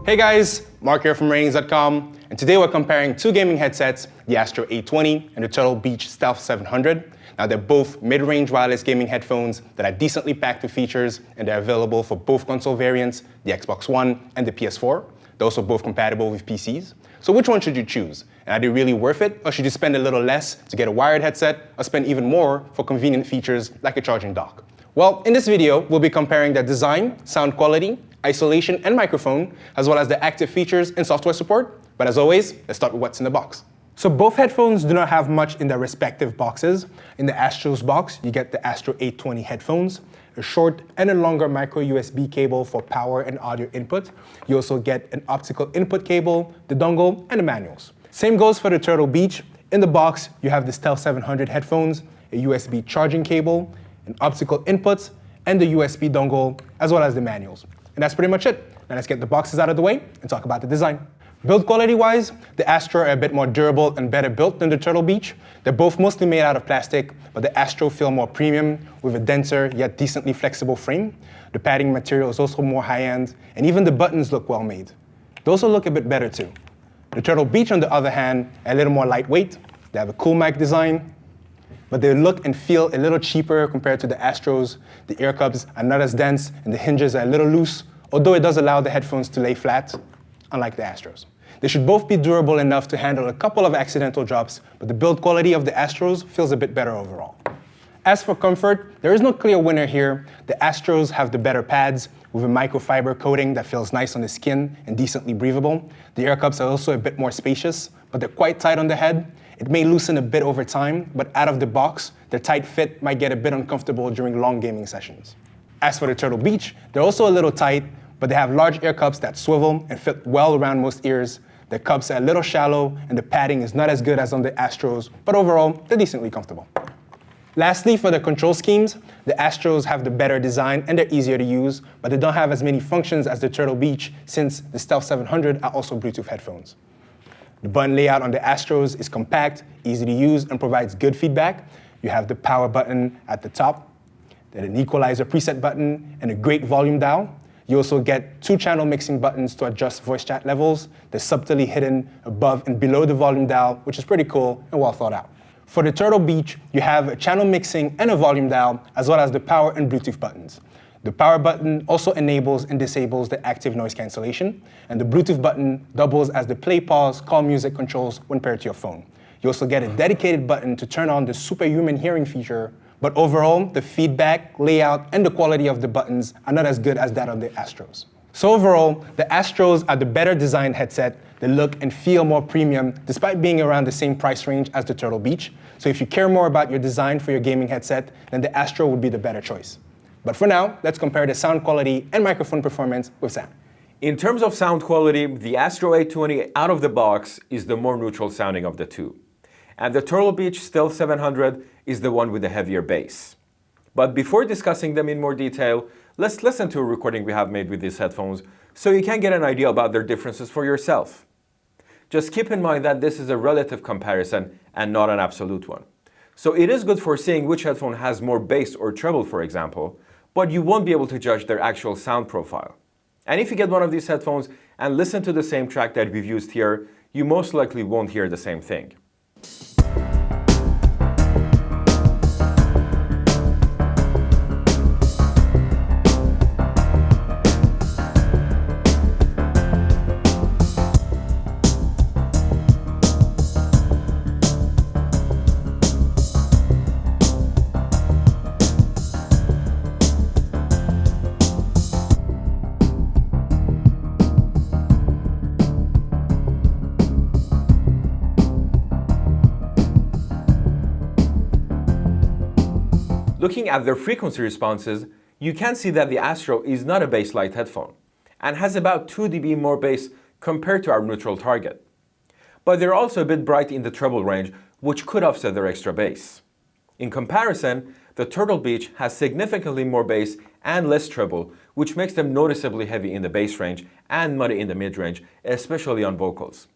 Hey guys, Mark here from Ratings.com, and today we're comparing two gaming headsets, the Astro A20 and the TurtleBeach Stealth 700. Now they're both mid-range wireless gaming headphones that are decently packed with features, and they're available for both console variants, the Xbox One and the PS4. They're also both compatible with PCs. So which one should you choose? And are they really worth it, or should you spend a little less to get a wired headset, or spend even more for convenient features like a charging dock? Well, in this video, we'll be comparing their design, sound quality, isolation and microphone, as well as the active features and software support. But as always, let's start with what's in the box. So both headphones do not have much in their respective boxes. In the Astro's box, you get the Astro A20 headphones, a short and a longer micro USB cable for power and audio input. You also get an optical input cable, the dongle, and the manuals. Same goes for the TurtleBeach. In the box, you have the Stealth 700 headphones, a USB charging cable, an optical inputs, and the USB dongle, as well as the manuals. And that's pretty much it. Now let's get the boxes out of the way and talk about the design. Build quality-wise, the Astro are a bit more durable and better built than the TurtleBeach. They're both mostly made out of plastic, but the Astro feel more premium with a denser yet decently flexible frame. The padding material is also more high-end, and even the buttons look well made. They also look a bit better too. The TurtleBeach, on the other hand, are a little more lightweight. They have a cool mic design, but they look and feel a little cheaper compared to the Astros. The ear cups are not as dense, and the hinges are a little loose, although it does allow the headphones to lay flat, unlike the Astros. They should both be durable enough to handle a couple of accidental drops, but the build quality of the Astros feels a bit better overall. As for comfort, there is no clear winner here. The Astros have the better pads with a microfiber coating that feels nice on the skin and decently breathable. The ear cups are also a bit more spacious, but they're quite tight on the head. It may loosen a bit over time, but out of the box, their tight fit might get a bit uncomfortable during long gaming sessions. As for the TurtleBeach, they're also a little tight, but they have large ear cups that swivel and fit well around most ears. The cups are a little shallow, and the padding is not as good as on the Astros, but overall, they're decently comfortable. Lastly, for the control schemes, the Astros have the better design and they're easier to use, but they don't have as many functions as the TurtleBeach since the Stealth 700 are also Bluetooth headphones. The button layout on the Astros is compact, easy to use, and provides good feedback. You have the power button at the top, then an equalizer preset button, and a great volume dial. You also get two channel mixing buttons to adjust voice chat levels. They're subtly hidden above and below the volume dial, which is pretty cool and well thought out. For the TurtleBeach, you have a channel mixing and a volume dial, as well as the power and Bluetooth buttons. The power button also enables and disables the active noise cancellation, and the Bluetooth button doubles as the play, pause, call music controls when paired to your phone. You also get a dedicated button to turn on the superhuman hearing feature, but overall, the feedback, layout, and the quality of the buttons are not as good as that of the Astros. So overall, the Astros are the better designed headset. They look and feel more premium, despite being around the same price range as the TurtleBeach. So if you care more about your design for your gaming headset, then the Astro would be the better choice. But for now, let's compare the sound quality and microphone performance with Sam. In terms of sound quality, the Astro A20 out of the box is the more neutral sounding of the two. And the TurtleBeach Stealth 700 is the one with the heavier bass. But before discussing them in more detail, let's listen to a recording we have made with these headphones so you can get an idea about their differences for yourself. Just keep in mind that this is a relative comparison and not an absolute one. So it is good for seeing which headphone has more bass or treble, for example, but you won't be able to judge their actual sound profile. And if you get one of these headphones and listen to the same track that we've used here, you most likely won't hear the same thing. Looking at their frequency responses, you can see that the Astro is not a bass light headphone and has about 2 dB more bass compared to our neutral target. But they're also a bit bright in the treble range, which could offset their extra bass. In comparison, the TurtleBeach has significantly more bass and less treble, which makes them noticeably heavy in the bass range and muddy in the mid-range, especially on vocals.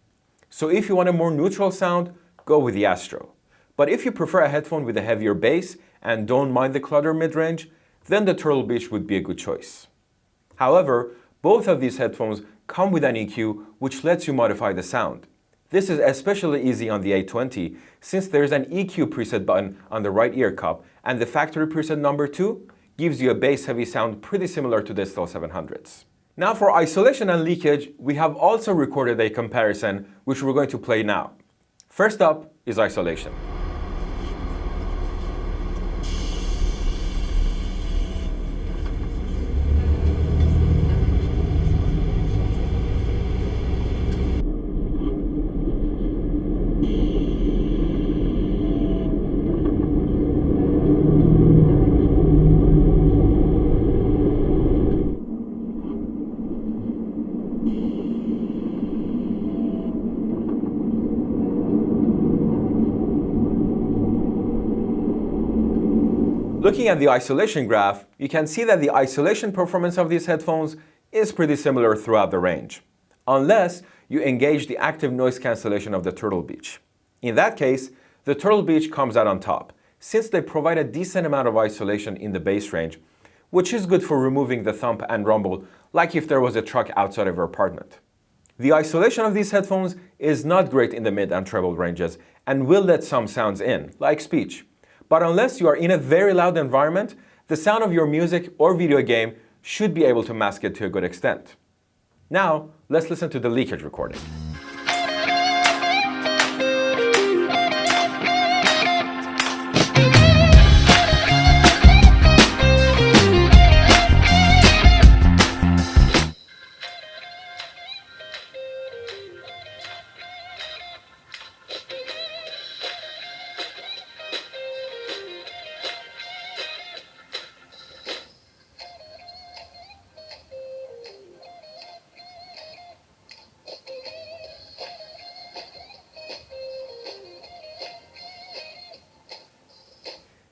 So if you want a more neutral sound, go with the Astro. But if you prefer a headphone with a heavier bass and don't mind the clutter mid-range, then the TurtleBeach would be a good choice. However, both of these headphones come with an EQ which lets you modify the sound. This is especially easy on the A20 since there is an EQ preset button on the right ear cup, and the factory preset number 2 gives you a bass-heavy sound pretty similar to the Stealth 700s. Now for isolation and leakage, we have also recorded a comparison which we're going to play now. First up is isolation. Looking at the isolation graph, you can see that the isolation performance of these headphones is pretty similar throughout the range, unless you engage the active noise cancellation of the TurtleBeach. In that case, the TurtleBeach comes out on top, since they provide a decent amount of isolation in the bass range, which is good for removing the thump and rumble, like if there was a truck outside of your apartment. The isolation of these headphones is not great in the mid and treble ranges, and will let some sounds in, like speech. But unless you are in a very loud environment, the sound of your music or video game should be able to mask it to a good extent. Now, let's listen to the leakage recording.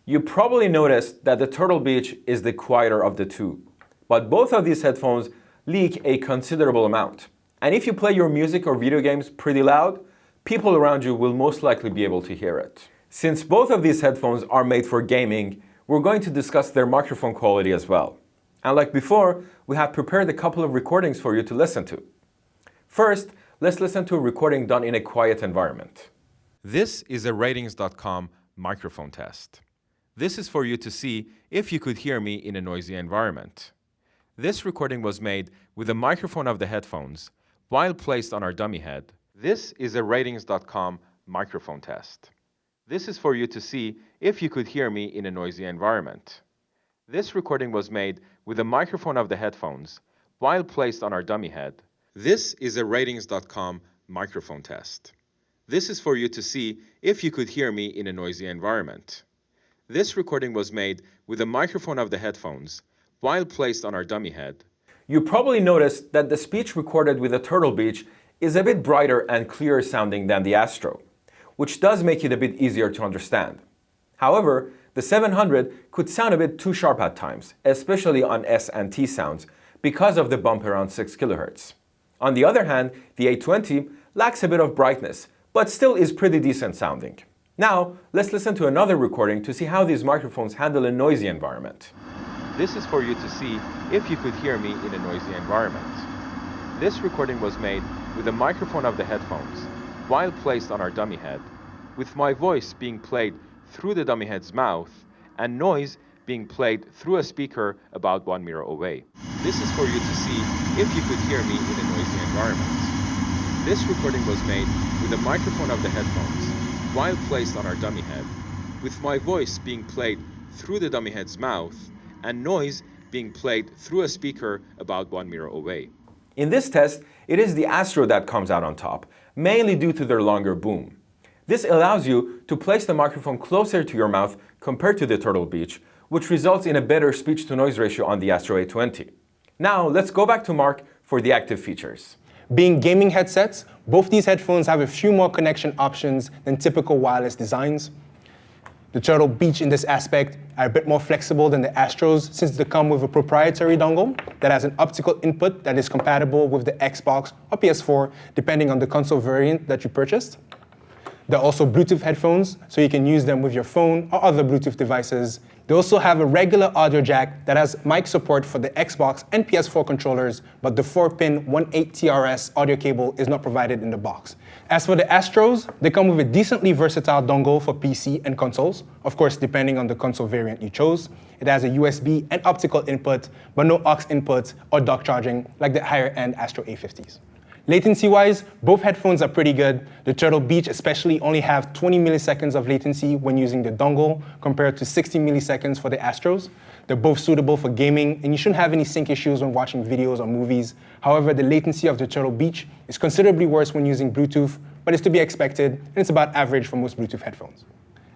You probably noticed that the TurtleBeach is the quieter of the two, but both of these headphones leak a considerable amount. And if you play your music or video games pretty loud, people around you will most likely be able to hear it. Since both of these headphones are made for gaming, we're going to discuss their microphone quality as well. And like before, we have prepared a couple of recordings for you to listen to. First, let's listen to a recording done in a quiet environment. This is a ratings.com microphone test. This is for you to see if you could hear me in a noisy environment. This recording was made with the microphone of the headphones while placed on our dummy head. This is a ratings.com microphone test. This is for you to see if you could hear me in a noisy environment. This recording was made with the microphone of the headphones while placed on our dummy head. This is a ratings.com microphone test. This is for you to see if you could hear me in a noisy environment. This recording was made with the microphone of the headphones while placed on our dummy head. You probably noticed that the speech recorded with the TurtleBeach is a bit brighter and clearer sounding than the Astro, which does make it a bit easier to understand. However, the 700 could sound a bit too sharp at times, especially on S and T sounds, because of the bump around 6 kHz. On the other hand, the A20 lacks a bit of brightness, but still is pretty decent sounding. Now, let's listen to another recording to see how these microphones handle a noisy environment. This is for you to see if you could hear me in a noisy environment. This recording was made with the microphone of the headphones while placed on our dummy head, with my voice being played through the dummy head's mouth and noise being played through a speaker about 1 meter away. This is for you to see if you could hear me in a noisy environment. This recording was made with the microphone of the headphones while placed on our dummy head, with my voice being played through the dummy head's mouth and noise being played through a speaker about 1 meter away. In this test, it is the Astro that comes out on top, mainly due to their longer boom. This allows you to place the microphone closer to your mouth compared to the TurtleBeach, which results in a better speech-to-noise ratio on the Astro A20. Now, let's go back to Mark for the active features. Being gaming headsets, both these headphones have a few more connection options than typical wireless designs. The TurtleBeach in this aspect are a bit more flexible than the Astros since they come with a proprietary dongle that has an optical input that is compatible with the Xbox or PS4 depending on the console variant that you purchased. They're also Bluetooth headphones, so you can use them with your phone or other Bluetooth devices. They also have a regular audio jack that has mic support for the Xbox and PS4 controllers, but the 4-pin 18TRS audio cable is not provided in the box. As for the Astros, they come with a decently versatile dongle for PC and consoles, of course depending on the console variant you chose. It has a USB and optical input, but no aux input or dock charging like the higher-end Astro A50s. Latency-wise, both headphones are pretty good. The TurtleBeach especially only have 20 milliseconds of latency when using the dongle, compared to 60 milliseconds for the Astros. They're both suitable for gaming, and you shouldn't have any sync issues when watching videos or movies. However, the latency of the TurtleBeach is considerably worse when using Bluetooth, but it's to be expected, and it's about average for most Bluetooth headphones.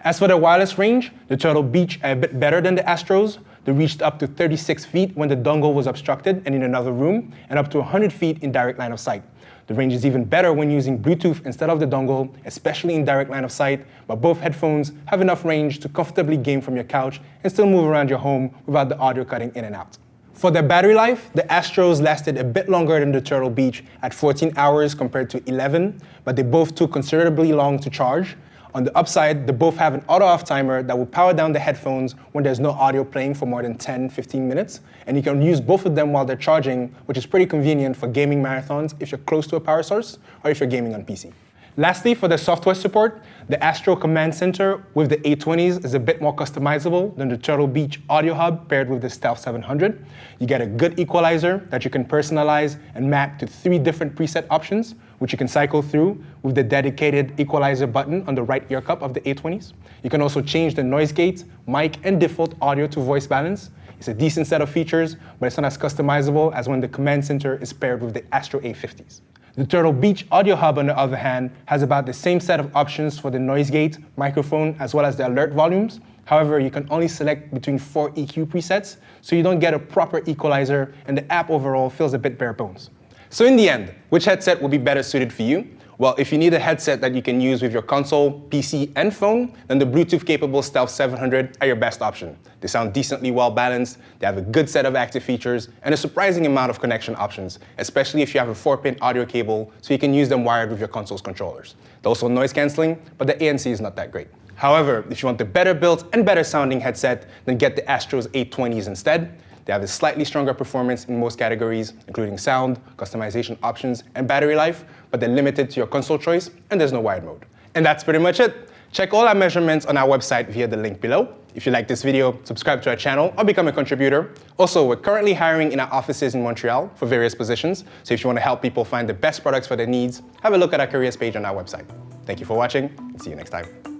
As for the wireless range, the TurtleBeach are a bit better than the Astros. They reached up to 36 feet when the dongle was obstructed and in another room, and up to 100 feet in direct line of sight. The range is even better when using Bluetooth instead of the dongle, especially in direct line of sight, but both headphones have enough range to comfortably game from your couch and still move around your home without the audio cutting in and out. For their battery life, the Astros lasted a bit longer than the TurtleBeach at 14 hours compared to 11, but they both took considerably long to charge. On the upside, they both have an auto-off timer that will power down the headphones when there's no audio playing for more than 10-15 minutes, and you can use both of them while they're charging, which is pretty convenient for gaming marathons if you're close to a power source or if you're gaming on PC. Lastly, for the software support, the Astro Command Center with the A20s is a bit more customizable than the TurtleBeach Audio Hub paired with the Stealth 700. You get a good equalizer that you can personalize and map to 3 different preset options, which you can cycle through with the dedicated equalizer button on the right ear cup of the A20s. You can also change the noise gate, mic, and default audio to voice balance. It's a decent set of features, but it's not as customizable as when the Command Center is paired with the Astro A50s. The TurtleBeach Audio Hub, on the other hand, has about the same set of options for the noise gate, microphone, as well as the alert volumes. However, you can only select between 4 EQ presets, so you don't get a proper equalizer, and the app overall feels a bit bare bones. So in the end, which headset will be better suited for you? Well, if you need a headset that you can use with your console, PC, and phone, then the Bluetooth-capable Stealth 700 are your best option. They sound decently well-balanced, they have a good set of active features, and a surprising amount of connection options, especially if you have a 4-pin audio cable, so you can use them wired with your console's controllers. They're also noise-canceling, but the ANC is not that great. However, if you want the better-built and better-sounding headset, then get the Astros A20s instead. They have a slightly stronger performance in most categories, including sound, customization options, and battery life, but they're limited to your console choice, and there's no wired mode. And that's pretty much it. Check all our measurements on our website via the link below. If you like this video, subscribe to our channel or become a contributor. Also, we're currently hiring in our offices in Montreal for various positions, so if you want to help people find the best products for their needs, have a look at our careers page on our website. Thank you for watching, and see you next time.